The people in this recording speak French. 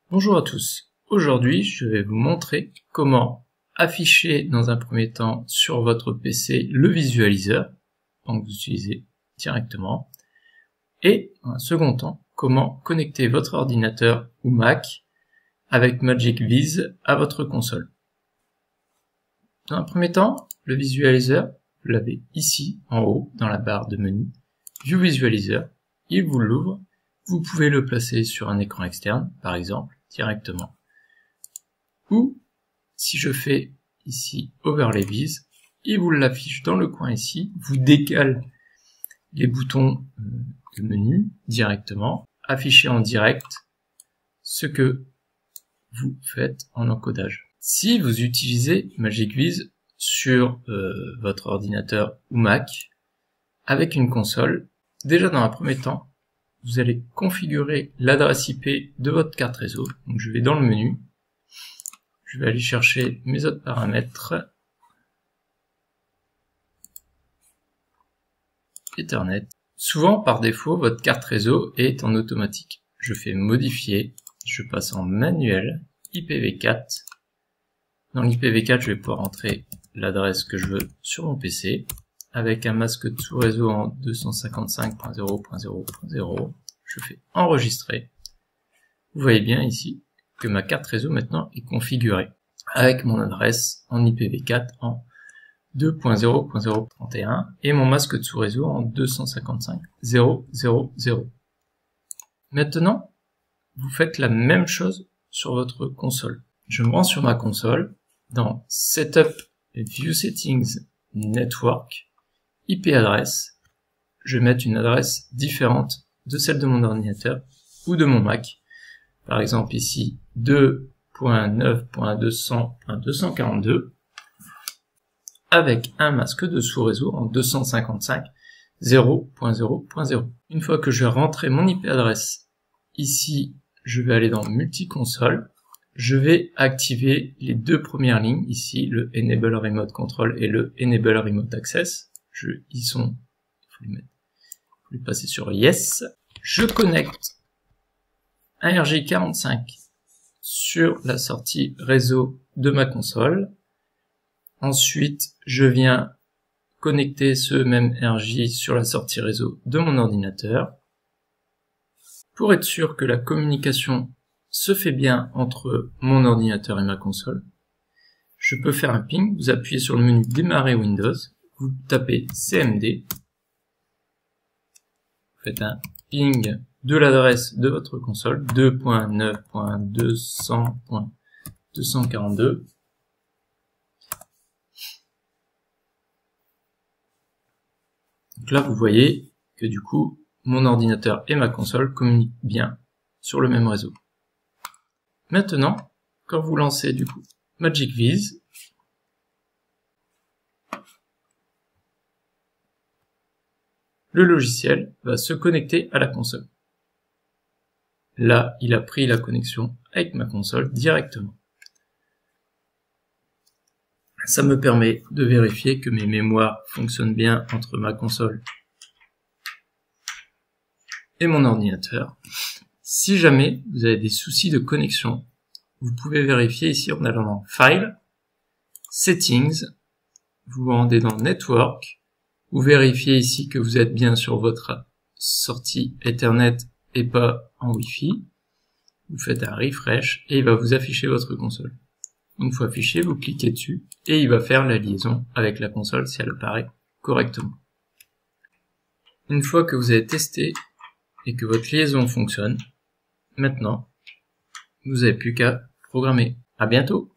Bonjour à tous, aujourd'hui je vais vous montrer comment afficher dans un premier temps sur votre PC le visualiseur, donc vous utilisez directement, et dans un second temps comment connecter votre ordinateur ou Mac avec Magic Viz à votre console. Dans un premier temps, le visualiseur, vous l'avez ici en haut dans la barre de menu, View Visualizer, il vous l'ouvre, vous pouvez le placer sur un écran externe par exemple, directement. Ou, si je fais ici Overlay Viz, il vous l'affiche dans le coin ici, vous décale les boutons de menu directement, afficher en direct ce que vous faites en encodage. Si vous utilisez Magic Viz sur votre ordinateur ou Mac, avec une console, déjà dans un premier temps, vous allez configurer l'adresse IP de votre carte réseau. Donc je vais dans le menu, je vais aller chercher mes autres paramètres, Ethernet. Souvent par défaut votre carte réseau est en automatique. Je fais modifier, je passe en manuel, IPv4. Dans l'IPv4 je vais pouvoir entrer l'adresse que je veux sur mon PC, avec un masque de sous-réseau en 255.0.0.0. Je fais enregistrer. Vous voyez bien ici que ma carte réseau maintenant est configurée avec mon adresse en IPv4 en 2.0.0.31 et mon masque de sous-réseau en 255.0.0.0. Maintenant, vous faites la même chose sur votre console. Je me rends sur ma console dans Setup View Settings Network. IP adresse, je vais mettre une adresse différente de celle de mon ordinateur ou de mon Mac. Par exemple ici 2.9.200.242 avec un masque de sous-réseau en 255.0.0.0. Une fois que j'ai rentré mon IP adresse, ici je vais aller dans Multiconsole, je vais activer les deux premières lignes, ici le Enable Remote Control et le Enable Remote Access. Ils sont, il faut les passer sur Yes. Je connecte un RJ45 sur la sortie réseau de ma console. Ensuite, je viens connecter ce même RJ sur la sortie réseau de mon ordinateur. Pour être sûr que la communication se fait bien entre mon ordinateur et ma console, je peux faire un ping. Vous appuyez sur le menu Démarrer Windows. Vous tapez CMD, vous faites un ping de l'adresse de votre console, 2.9.200.242. Donc là, vous voyez que du coup, mon ordinateur et ma console communiquent bien sur le même réseau. Maintenant, quand vous lancez du coup Magic Viz, le logiciel va se connecter à la console. Là, il a pris la connexion avec ma console directement. Ça me permet de vérifier que mes mémoires fonctionnent bien entre ma console et mon ordinateur. Si jamais vous avez des soucis de connexion, vous pouvez vérifier ici en allant dans File, Settings, vous vous rendez dans Network, vous vérifiez ici que vous êtes bien sur votre sortie Ethernet et pas en Wi-Fi. Vous faites un refresh et il va vous afficher votre console. Une fois affiché, vous cliquez dessus et il va faire la liaison avec la console si elle apparaît correctement. Une fois que vous avez testé et que votre liaison fonctionne, maintenant, vous n'avez plus qu'à programmer. À bientôt!